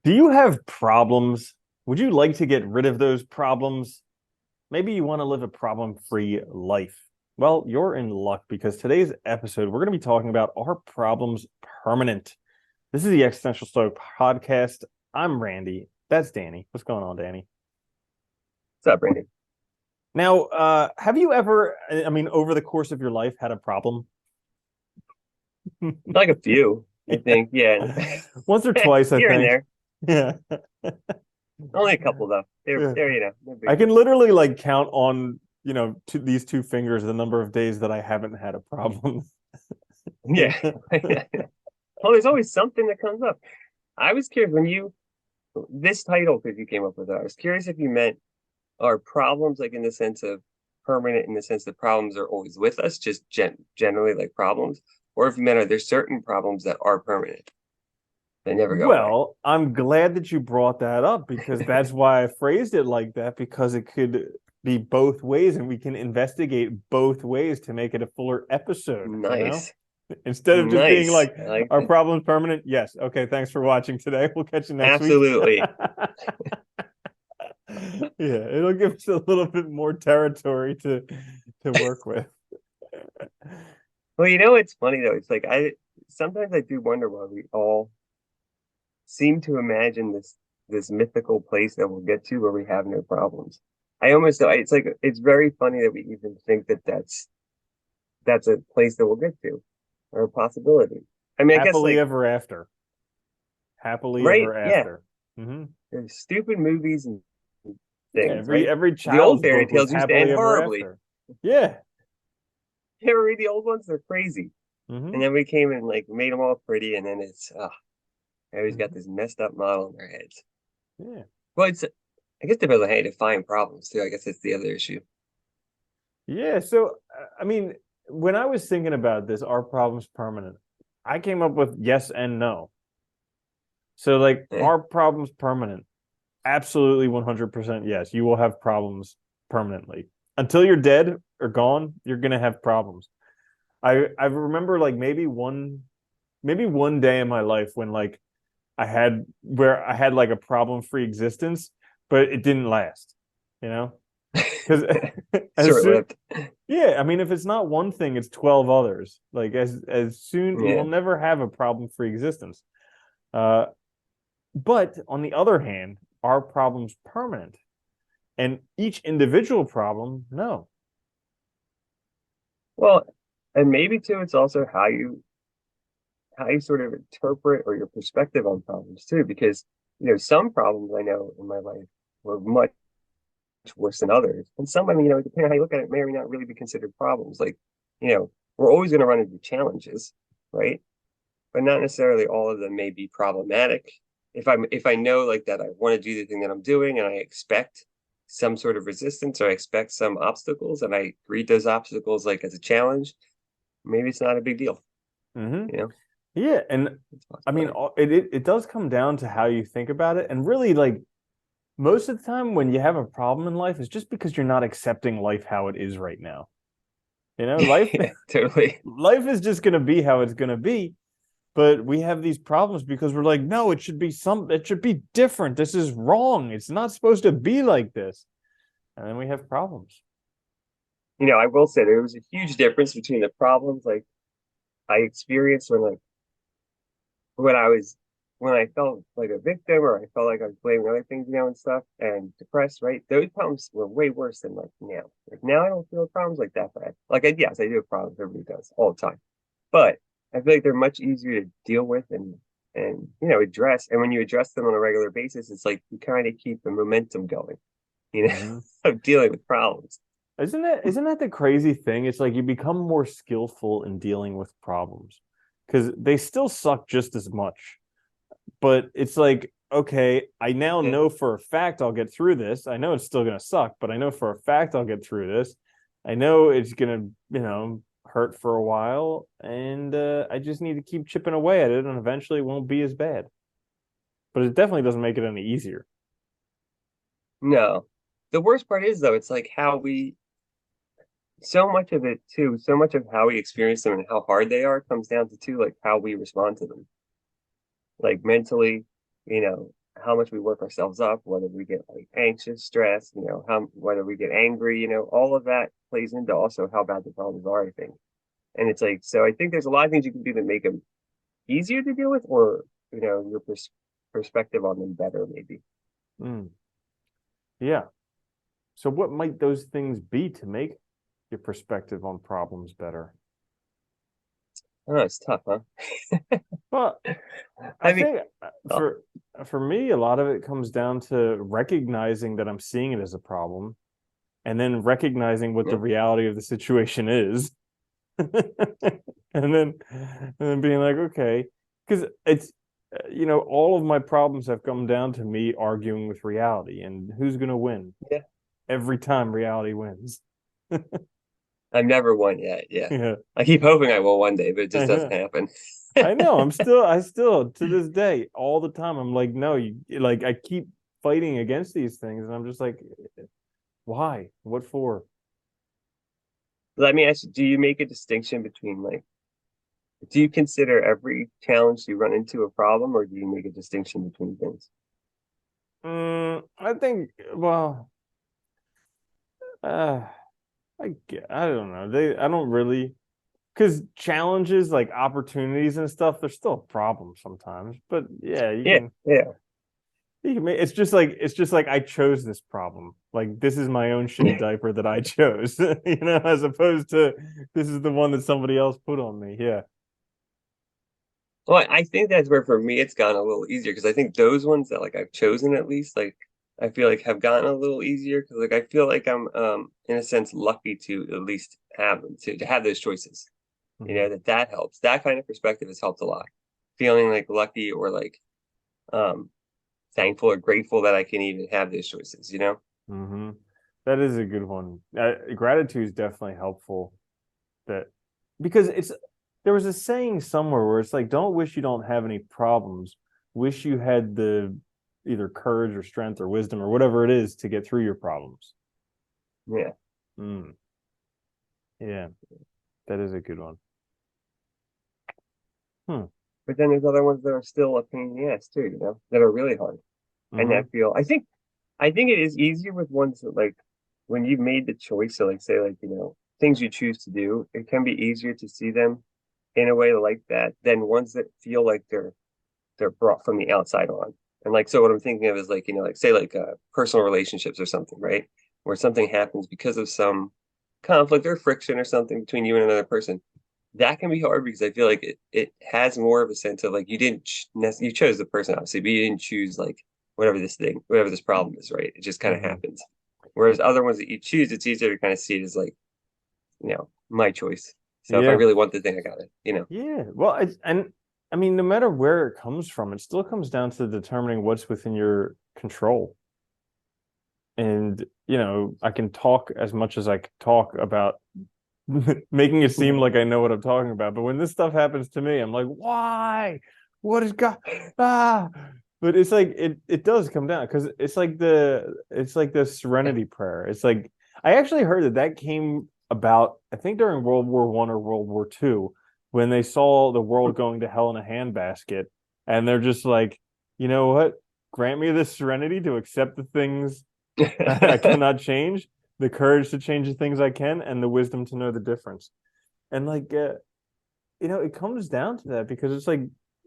Do you have problems? Would you like to get rid of those problems? Maybe you want to live a problem-free life. Well, you're in luck because today's episode, we're going to be talking about are problems permanent? This is the Existential Stoic podcast. I'm Randy. That's Danny. What's going on, Danny? What's up, Randy? Now, have you ever, I mean, over the course of your life, had a problem? Like a few, I Yeah. think. Yeah, Once or twice, I here and think. there. Yeah. Only a couple though. Yeah. No I big can deal. literally like count on, these two fingers the number of days that I haven't had a problem. Yeah. Well, there's always something that comes up. I was curious when you this title because you came up with it. I was curious if you meant are problems like in the sense of permanent, in the sense that problems are always with us, just generally like problems, or if you meant are there certain problems that are permanent, they never go away. Well, I'm glad that you brought that up because that's why I phrased it like that, because it could be both ways and we can investigate both ways to make it a fuller episode, you know? Nice, Instead of just being nice. like, I like our that. problem's permanent? Yes. Okay, thanks for watching today. We'll catch you next week. Absolutely. Yeah, it'll give us a little bit more territory to work with. Well, you know, it's funny though. It's like I sometimes I do wonder why we all seem to imagine this mythical place that we'll get to where we have no problems. I almost it's like it's very funny that we even think that that's a place that we'll get to or a possibility. I mean, I guess Happily like ever after. Happily right, ever yeah. after. Hmm. There's stupid movies and Yeah, things, right? every The old child's fairy book was tales used to end happily ever horribly. after. Yeah. You ever read the old ones? They're crazy. And Hmm. then we came and like made them all pretty, and then it's everybody's got Hmm. this messed up model in their heads. Yeah. Well, I guess it depends on how you define problems too. I guess that's the other issue. Yeah. So, I mean, when I was thinking about this, are problems permanent? I came up with yes and no. So, like, Eh, are problems permanent? Absolutely 100% yes. You will have problems permanently. Until you're dead or gone, you're going to have problems. I remember like maybe one day in my life when like I had like a problem-free existence, but it didn't last, you know? Because as short soon lived. yeah, I mean if it's not one thing, it's 12 others. Like as soon you will Yeah. never have a problem-free existence. Uh but on the other hand, are problems permanent? And each individual problem, no. Well, and maybe too, it's also how you sort of interpret or your perspective on problems too, because some problems I know in my life were much worse than others, and some, I mean, depending on how you look at it, may or may not really be considered problems. Like, we're always going to run into challenges, right? But not necessarily all of them may be problematic. If I know like that I want to do the thing that I'm doing and I expect some sort of resistance or I expect some obstacles and I read those obstacles like as a challenge, maybe it's not a big deal, Hmm. you know? Yeah, and It's a I mean, possibility. it does come down to how you think about it, and really, like most of the time, when you have a problem in life, it's just because you're not accepting life how it is right now. You know, life Yeah, totally. life is just going to be how it's going to be. But we have these problems because we're like, no, it should be different. This is wrong. It's not supposed to be like this, and then we have problems. I will say there was a huge difference between the problems like I experienced when I was when I felt like a victim or I felt like I was blaming other things, and stuff and depressed, right? Those problems were way worse than like now. Like now I don't feel problems like that bad. Like yes, I do have problems, everybody does all the time. But I feel like they're much easier to deal with and address. And when you address them on a regular basis, it's like you kind of keep the momentum going, you know, Hmm. of dealing with problems. Isn't that the crazy thing? It's like you become more skillful in dealing with problems because they still suck just as much. But it's like, okay, I now Yeah. know for a fact I'll get through this. I know it's still gonna suck, but I know for a fact I'll get through this. I know it's gonna, hurt for a while, and I just need to keep chipping away at it, and eventually it won't be as bad. But it definitely doesn't make it any easier. No. The worst part is though, it's like how we so much of it too, so much of how we experience them and how hard they are comes down to too, like how we respond to them. Like mentally, you know. how much we work ourselves up, whether we get like anxious, stressed, how whether we get angry, all of that plays into also how bad the problems are, I think. And it's like, so I think there's a lot of things you can do that make them easier to deal with, or your perspective on them better, maybe. Mm, yeah. So what might those things be to make your perspective on problems better? Oh, it's tough, huh? Well, I I mean, think oh, for me, a lot of it comes down to recognizing that I'm seeing it as a problem, and then recognizing what the yeah, reality of the situation is, and then being like, okay, because it's all of my problems have come down to me arguing with reality, and who's going to win? yeah. Every time reality wins. I've never won yet. Yeah, Yeah, I keep hoping I will one day, but it I just doesn't know. happen. I know. I still to this day, all the time, I'm like, no, you like, I keep fighting against these things, and I'm just like, why? What for? Let me ask you, do you make a distinction between like, do you consider every challenge you run into a problem, or do you make a distinction between things? I think, well, uh, I don't know. I don't really, because challenges like opportunities and stuff, they're still a problem sometimes. But yeah, Yeah, yeah. you can make, it's just like I chose this problem. Like this is my own shitty diaper that I chose, as opposed to this is the one that somebody else put on me. Yeah. Well, I think that's where for me it's gotten a little easier because I think those ones that like I've chosen at least like I feel like have gotten a little easier because like I feel like I'm in a sense lucky to at least have them to have those choices. Hmm. That helps. That kind of perspective has helped a lot. Feeling like lucky or like um thankful or grateful that I can even have those choices. Hmm. That is a good one. Gratitude is definitely helpful. That because it's there was a saying somewhere where it's like, don't wish you don't have any problems. Wish you had the either courage or strength or wisdom or whatever it is to get through your problems. Yeah. Mm, yeah, that is a good one. Hmm. But then there's other ones that are still a pain in the ass too, that are really hard. And Mm-hmm. that feel I think it is easier with ones that like when you've made the choice to like say like, things you choose to do, it can be easier to see them in a way like that than ones that feel like they're brought from the outside on. And like so what I'm thinking of is like, like say like personal relationships or something, right? Where something happens because of some conflict or friction or something between you and another person. That can be hard because I feel like it has more of a sense of like you didn't you chose the person obviously, but you didn't choose like whatever this problem is, right? It just kind of Mm-hmm. happens. Whereas other ones that you choose, it's easier to kind of see it as like, my choice. So if I Yeah. really want the thing, I got it. Yeah. Well, and I mean, no matter where it comes from, it still comes down to determining what's within your control. And, I can talk as much as I can talk about making it seem like I know what I'm talking about. But when this stuff happens to me, I'm like, why? What is God? Ah. But it's like it does come down because it's like the serenity prayer. It's like I actually heard that came about, I think during World War I or World War II, when they saw the world going to hell in a handbasket, and they're just like, you know what? Grant me the serenity to accept the things I cannot change, the courage to change the things I can, and the wisdom to know the difference. And like, it comes down to that because it's like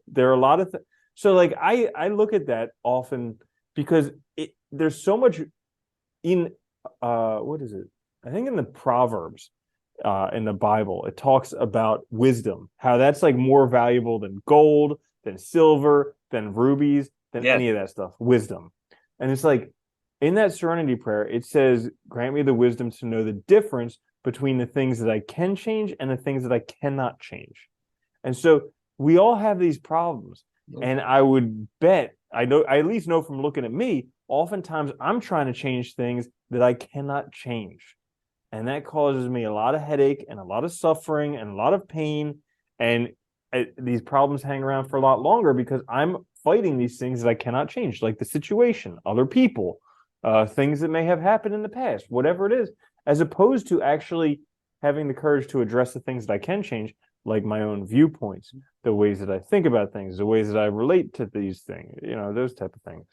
there are a lot of so like I look at that often because there's so much in what is it? I think in the Proverbs in the Bible, it talks about wisdom, how that's like more valuable than gold, than silver, than rubies, than Yeah. any of that stuff. Wisdom. And it's like in that serenity prayer, it says, grant me the wisdom to know the difference between the things that I can change and the things that I cannot change. And so we all have these problems. And I would bet, I at least know from looking at me, oftentimes I'm trying to change things that I cannot change. And that causes me a lot of headache and a lot of suffering and a lot of pain. And these problems hang around for a lot longer because I'm fighting these things that I cannot change, like the situation, other people, things that may have happened in the past, whatever it is, as opposed to actually having the courage to address the things that I can change, like my own viewpoints, the ways that I think about things, the ways that I relate to these things, those type of things.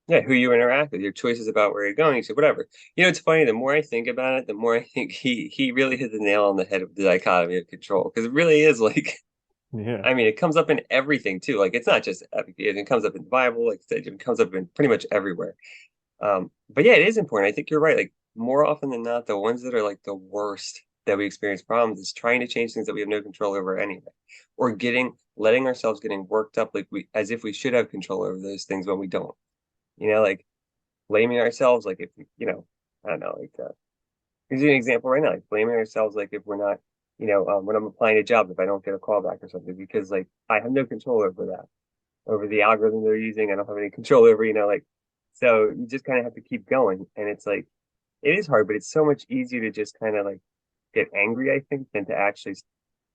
Yeah, who you interact with, your choices about where you're going, you say whatever. It's funny, the more I think about it, the more I think he really hit the nail on the head of the dichotomy of control. Because it really is like, Yeah. I mean, it comes up in everything too. Like it's not just it comes up in the Bible, like I said, it comes up in pretty much everywhere. But yeah, it is important. I think you're right. Like more often than not, the ones that are like the worst that we experience problems is trying to change things that we have no control over anyway, or letting ourselves getting worked up like we as if we should have control over those things when we don't. Like blaming ourselves, like if I don't know, like here's an example right now, like blaming ourselves, like if we're not, when I'm applying a job, if I don't get a call back or something, because like I have no control over that, over the algorithm they're using. I don't have any control over, like, so you just kind of have to keep going. And it's like, it is hard, but it's so much easier to just kind of like get angry, I think, than to actually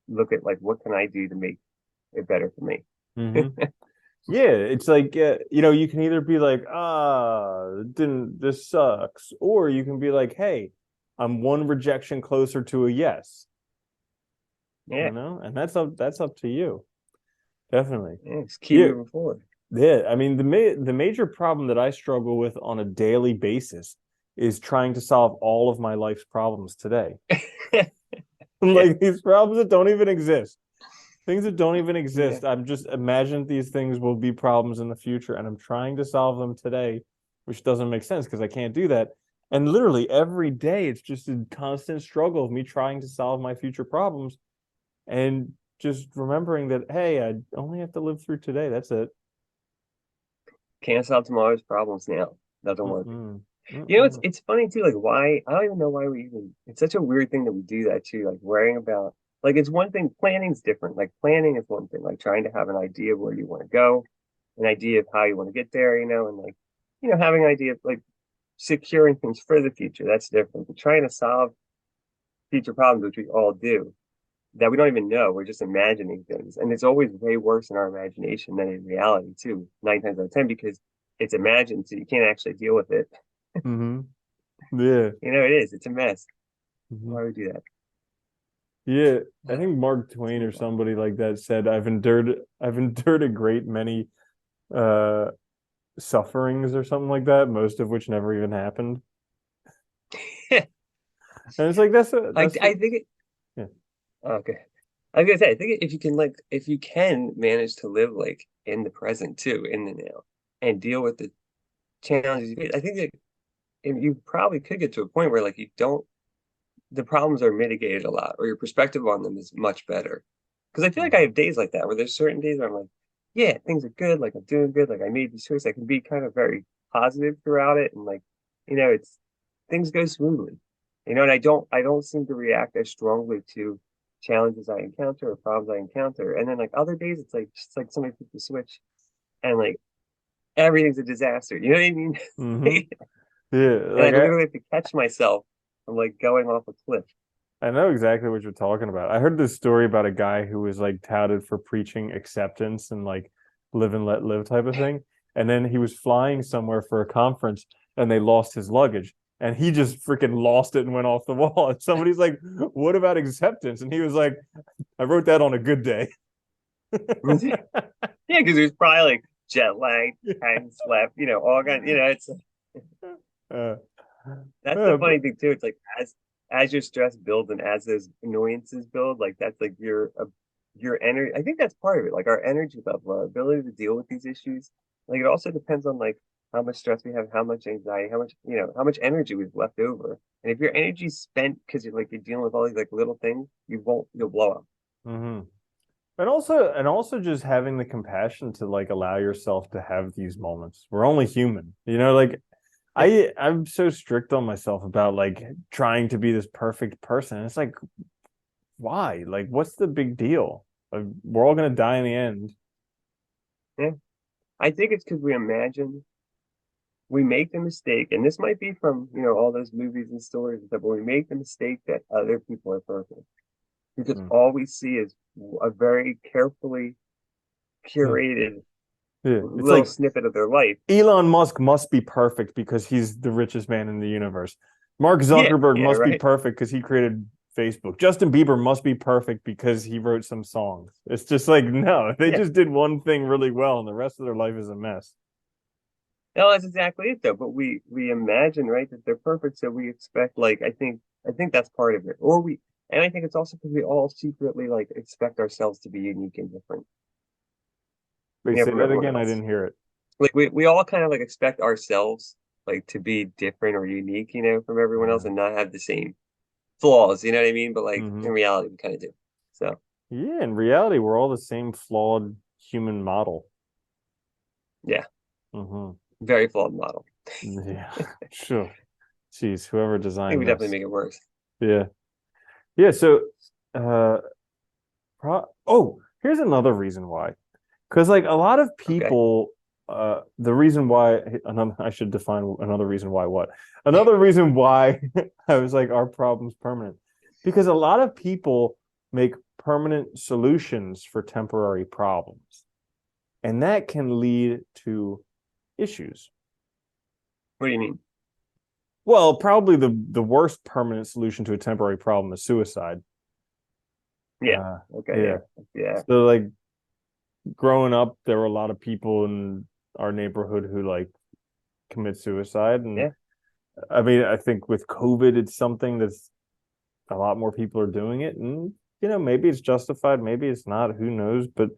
look at like, what can I do to make it better for me? Hmm. Yeah, it's like you can either be like, didn't this sucks, or you can be like, hey, I'm one rejection closer to a yes, Yeah, and that's up to you, definitely. yeah, just keep Yeah, moving forward. yeah. I mean, the major problem that I struggle with on a daily basis is trying to solve all of my life's problems today. Yeah, Like these problems that don't even exist. Things that don't even yeah. exist. I'm just imagined these things will be problems in the future, and I'm trying to solve them today, which doesn't make sense because I can't do that. And literally every day, it's just a constant struggle of me trying to solve my future problems and just remembering that, hey, I only have to live through today. That's it. Can't solve tomorrow's problems now. Doesn't work. Mm-mm. It's Mm-mm. it's funny too, like why I don't even know why we even it's such a weird thing that we do that too, like worrying about like it's one thing, planning's different. Like planning is one thing, like trying to have an idea of where you want to go, an idea of how you want to get there, and like, having an idea of like securing things for the future, that's different. But trying to solve future problems, which we all do, that we don't even know, we're just imagining things. And it's always way worse in our imagination than in reality too, 9 times out of 10, because it's imagined, so you can't actually deal with it. Mm-hmm. Yeah. It is. It's a mess. Mm-hmm. Why would we do that? Yeah. I think Mark Let's Twain or move on. somebody like that said, I've endured a great many uh sufferings or something like that, most of which never even happened. And it's like I think it. yeah. Okay. I was gonna say, I think if you can manage to live like in the present too, in the now, and deal with the challenges you face, I think that you probably could get to a point where like you don't, the problems are mitigated a lot, or your perspective on them is much better. Because I feel like I have days like that where there's certain days where I'm like, yeah, things are good, like I'm doing good, like I made this choice. I can be kind of very positive throughout it, and like, it's things go smoothly. And I don't seem to react as strongly to challenges I encounter or problems I encounter. And then like other days, it's like just like somebody flipped the switch, and like everything's a disaster. You know what I mean? Mm-hmm. Yeah, And I like literally have to catch myself from like going off a cliff. I know exactly what you're talking about. I heard this story about a guy who was like touted for preaching acceptance and like live and let live type of thing. And then he was flying somewhere for a conference and they lost his luggage. And he just freaking lost it and went off the wall. And somebody's like, what about acceptance? And he was like, I wrote that on a good day. Yeah, because there's probably like jet lag, hadn't slept, all kind. It's uh, that's the uh, funny thing too. It's like as your stress builds and as those annoyances build, like that's like your energy. I think that's part of it. Like our energy level, our ability to deal with these issues. Like it also depends on like how much stress we have, how much anxiety, how much energy we've left over. And if your energy's spent because you're dealing with all these like little things, you'll blow up. hmm and also just having the compassion to like allow yourself to have these moments. We're only human, like Yeah. I'm so strict on myself about like trying to be this perfect person. It's like, why? Like, what's the big deal? Like, we're all gonna die in the end. Yeah. I think it's because we make the mistake, and this might be from, all those movies and stories and stuff, but we make the mistake that other people are perfect because Mm. all we see is a very carefully Yeah. curated Yeah. It's little like snippet of their life. Elon Musk must be perfect because he's the richest man in the universe. Mark Yeah, Zuckerberg yeah, must be right. perfect because he created Facebook. Justin Bieber must be perfect because he wrote some songs. It's just like, no, they Yeah. just did one thing really well and the rest of their life is a mess. No, that's exactly it though. But we imagine, right, that they're perfect, so we expect like I think that's part of it. Or we and I think it's also because we all secretly like expect ourselves to be unique and different, Wait, you know, say from that everyone again. I else. didn't hear it. Like we all kind of like expect ourselves like to be different or unique, you know, from everyone else Uh, and not have the same flaws, you know what I mean? But like in mhm. reality we kind of do. So Yeah, in reality, we're all the same flawed human model. yeah, Hmm. very flawed model. Yeah, sure. Jeez, whoever I think we designed definitely this. make it worse. Yeah. Yeah. So, oh, here's another reason why. Because like a lot of Okay. people, the reason why I should define another reason why what? Another reason why I was like, are problems permanent? Because a lot of people make permanent solutions for temporary problems, and that can lead to issues. What do you mean? Well, probably the worst permanent solution to a temporary problem is suicide. Yeah. Uh, Okay, yeah. yeah. Yeah. So like growing up, there were a lot of people in our neighborhood who like commit suicide, and Yeah. I mean, I think with COVID, it's something that's a lot more people are doing it, and maybe it's justified, maybe it's not. Who knows? But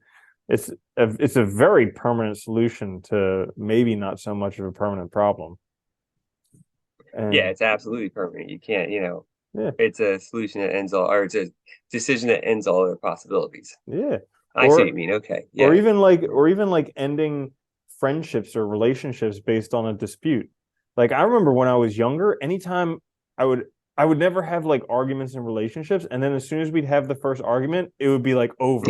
it's a very permanent solution to maybe not so much of a permanent problem. Yeah, And it's absolutely permanent. You can't, you know, yeah, it's a solution that ends all, or it's a decision that ends all other possibilities. yeah, I see what or you mean. Okay. or Yeah. even like or even like ending friendships or relationships based on a dispute. Like I remember when I was younger, anytime I would I would never have like arguments in relationships, and then as soon as we'd have the first argument, it would be like over.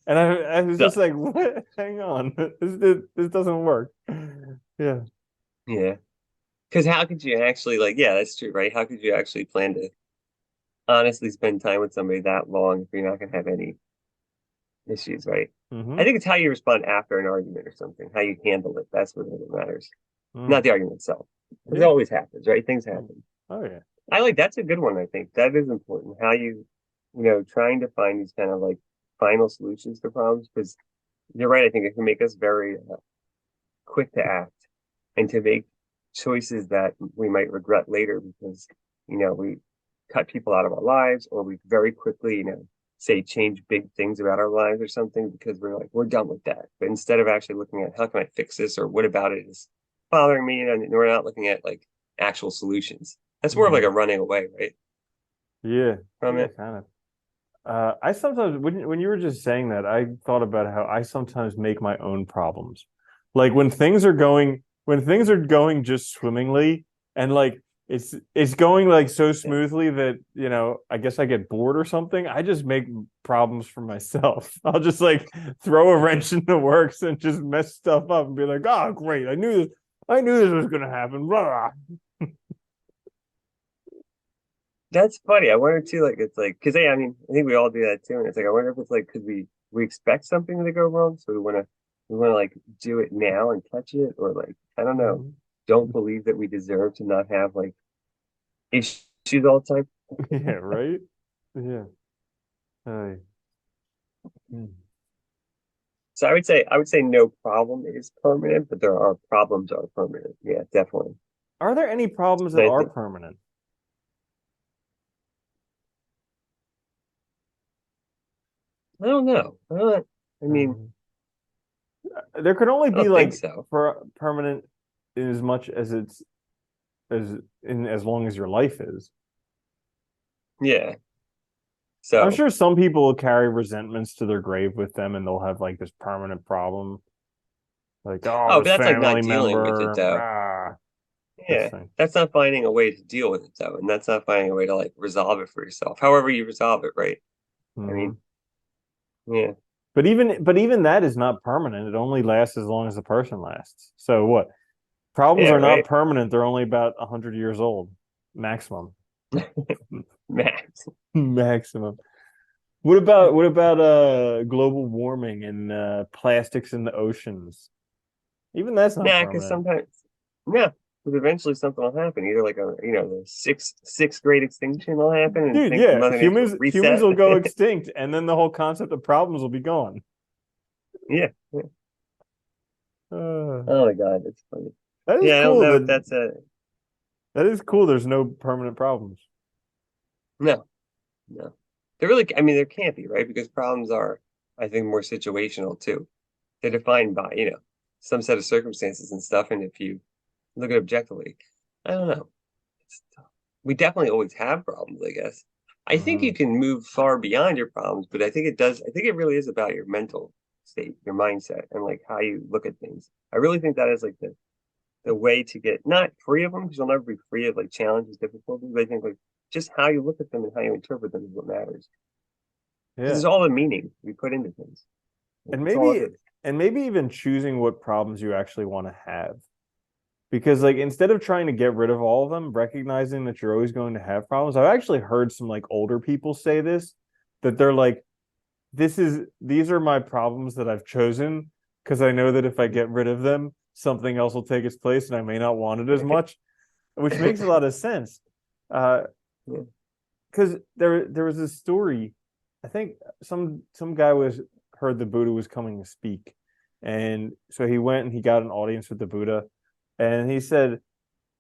And I was So, just like, what? Hang on. This doesn't work. Yeah. yeah. Because how could you actually like, yeah, that's true, right? How could you actually plan to honestly spend time with somebody that long if you're not gonna have any issues, right? I Hmm. think it's how you respond after an argument or something, how you handle it. That's what really matters. Mm. Not the argument itself. Because it Yeah. always happens, right? Things Mm. happen. Oh yeah. I like that's a good one, I think. That is important. How you know, trying to find these kind of like final solutions to problems. Because you're right, I think it can make us very quick to act and to make choices that we might regret later because, you know, we cut people out of our lives or we very quickly, you know, say change big things about our lives or something because we're like, we're done with that. But instead of actually looking at how can I fix this or what about it is bothering me, and we're not looking at like actual solutions. That's more of like Hmm. a running away, right? Yeah. From Yeah, it. kind of. I sometimes when you were just saying that, I thought about how I sometimes make my own problems. Like when things are going just swimmingly and like it's going like so Yeah. smoothly that, I guess I get bored or something. I just make problems for myself. I'll just like throw a wrench in the works and just mess stuff up and be like, "Oh, great. I knew this was gonna happen." Blah. That's funny. I wonder too, like it's like because yeah, I mean, I think we all do that too. And it's like I wonder if it's like because we expect something to go wrong, so we wanna like do it now and catch it, or like I don't know, Mhm. don't believe that we deserve to not have like issues all the time. Yeah, right? Yeah. Uh, hmm. So I would say no problem is permanent, but there are problems are permanent. Yeah, definitely. Are there any problems And that I are think permanent? I don't know. I mean, Um, there could only I be don't think like so. permanent in as much as it's as long as your life is. Yeah. I'm So, sure some people will carry resentments to their grave with them, and they'll have like this permanent problem, like oh, oh, but this that's like not family dealing with it member, though. this Yeah, thing. that's not finding a way to deal with it though, and that's not finding a way to like resolve it for yourself. However you resolve it, right? I Hmm. mean, yeah, But even that is not permanent. It only lasts as long as the person lasts. So what? Problems yeah, are not right. permanent. They're only about 100 years old, maximum. Max. Maximum. What about global warming and plastics in the oceans? Even that's not Nah, because permanent. sometimes, yeah, because eventually something will happen. Either like the sixth great extinction will happen, and Dude, things yeah, Mother Nature will humans reset. will go extinct, and then the whole concept of problems will be gone. Yeah. Yeah. Uh, Oh my God, that's funny. that is Yeah, I don't cool. know if that's a That is cool. There's no permanent problems. no, no. There really, I mean, there can't be, right? Because problems are, I think, more situational too. They're defined by, some set of circumstances and stuff. And if you look at it objectively, I don't know. It's tough. We definitely always have problems, I guess. I think Hmm. you can move far beyond your problems, but I think it does. I think it really is about your mental state, your mindset, and like how you look at things. I really think that is like the way to get not free of them, because you'll never be free of like challenges, difficulties. But I think like just how you look at them and how you interpret them is what matters. Because Yeah. it's all the meaning we put into things. And It's all it maybe is. even choosing what problems you actually want to have. Because like instead of trying to get rid of all of them, recognizing that you're always going to have problems. I've actually heard some like older people say this, that they're like, these are my problems that I've chosen because I know that if I get rid of them, something else will take its place and I may not want it as much, which makes a lot of sense. Uh, Yeah. because there was this story. I think some guy was heard the Buddha was coming to speak, and so he went and he got an audience with the Buddha, and he said,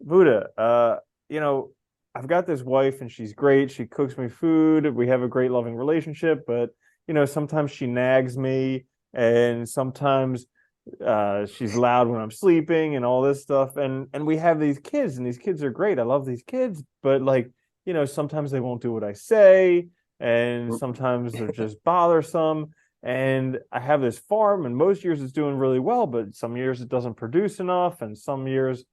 Buddha, you know, I've got this wife and she's great. She cooks me food. We have a great loving relationship, but sometimes she nags me, and sometimes she's loud when I'm sleeping and all this stuff. And we have these kids, and these kids are great. I love these kids, but like, sometimes they won't do what I say, and sometimes they're just bothersome. And I have this farm, and most years it's doing really well, but some years it doesn't produce enough, and some years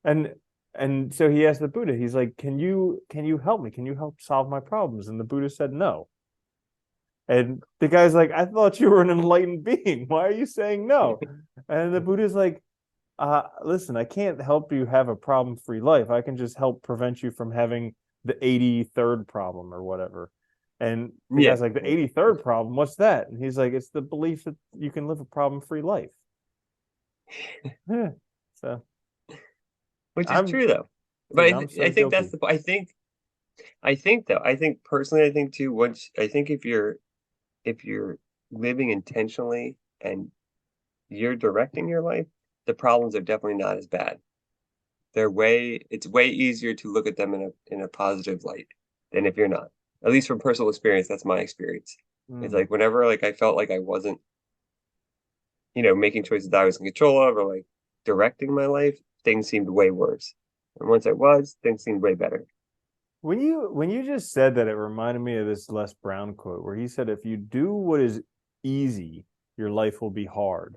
and so he asked the Buddha, he's like, can you help me? Can you help solve my problems? And the Buddha said no. And the guy's like, I thought you were an enlightened being. Why are you saying no? And the Buddha's like, listen, I can't help you have a problem-free life. I can just help prevent you from having the 83rd problem or whatever. And the Yeah. guy's like, the 83rd problem, what's that? And he's like, it's the belief that you can live a problem-free life. Yeah. So Which is I'm, true though. But dude, I'm so I think that's guilty. the I think though, I think personally, I think too, once I think if you're living intentionally and you're directing your life, the problems are definitely not as bad. It's way easier to look at them in a positive light than if you're not. At least from personal experience, that's my experience. It's Mm. like whenever like I felt like I wasn't, making choices that I was in control of or like directing my life, things seemed way worse. And once I was, things seemed way better. When you just said that, it reminded me of this Les Brown quote where he said, "If you do what is easy, your life will be hard.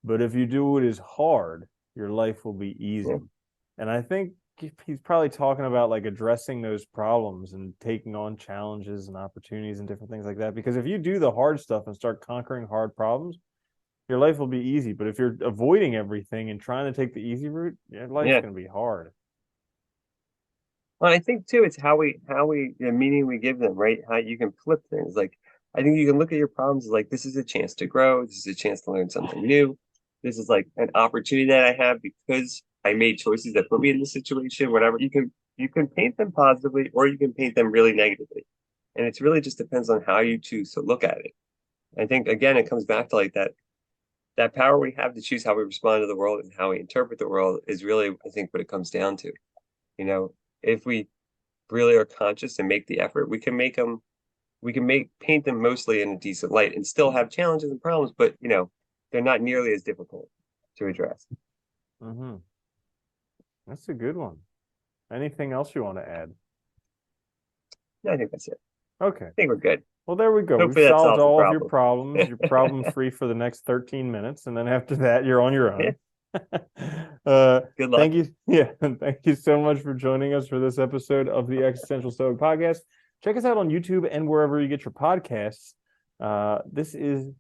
But if you do what is hard, your life will be Yeah. easy." And I think he's probably talking about like addressing those problems and taking on challenges and opportunities and different things like that. Because if you do the hard stuff and start conquering hard problems, your life will be easy. But if you're avoiding everything and trying to take the easy route, your life's Yeah. going to be hard. Well, I think too, it's how we the meaning we give them, right? How you can flip things. Like I think you can look at your problems as like this is a chance to grow, this is a chance to learn something new. This is like an opportunity that I have because I made choices that put me in this situation, whatever. You can paint them positively or you can paint them really negatively. And it's really just depends on how you choose to look at it. I think again it comes back to like that power we have to choose how we respond to the world and how we interpret the world is really, I think, what it comes down to. You know, if we really are conscious and make the effort, we can paint them mostly in a decent light and still have challenges and problems, but they're not nearly as difficult to address. Mm-hmm. That's a good one. Anything else you want to add? I think that's it. Okay. I think we're good. Well, there we go. We've Hopefully that solved solves the all of your problem. problems. You're problem free for the next 13 minutes. And then after that, you're on your Yeah. own. uh, Good luck. thank you. Yeah. Thank you so much for joining us for this episode of the Existential Stoic podcast. Check us out on YouTube and wherever you get your podcasts. This is,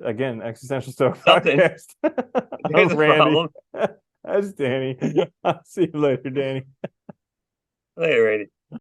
again, Existential Stoic Something. podcast. There's I'm a Randy. problem. That's Danny. I'll see you later, Danny. Later, Randy.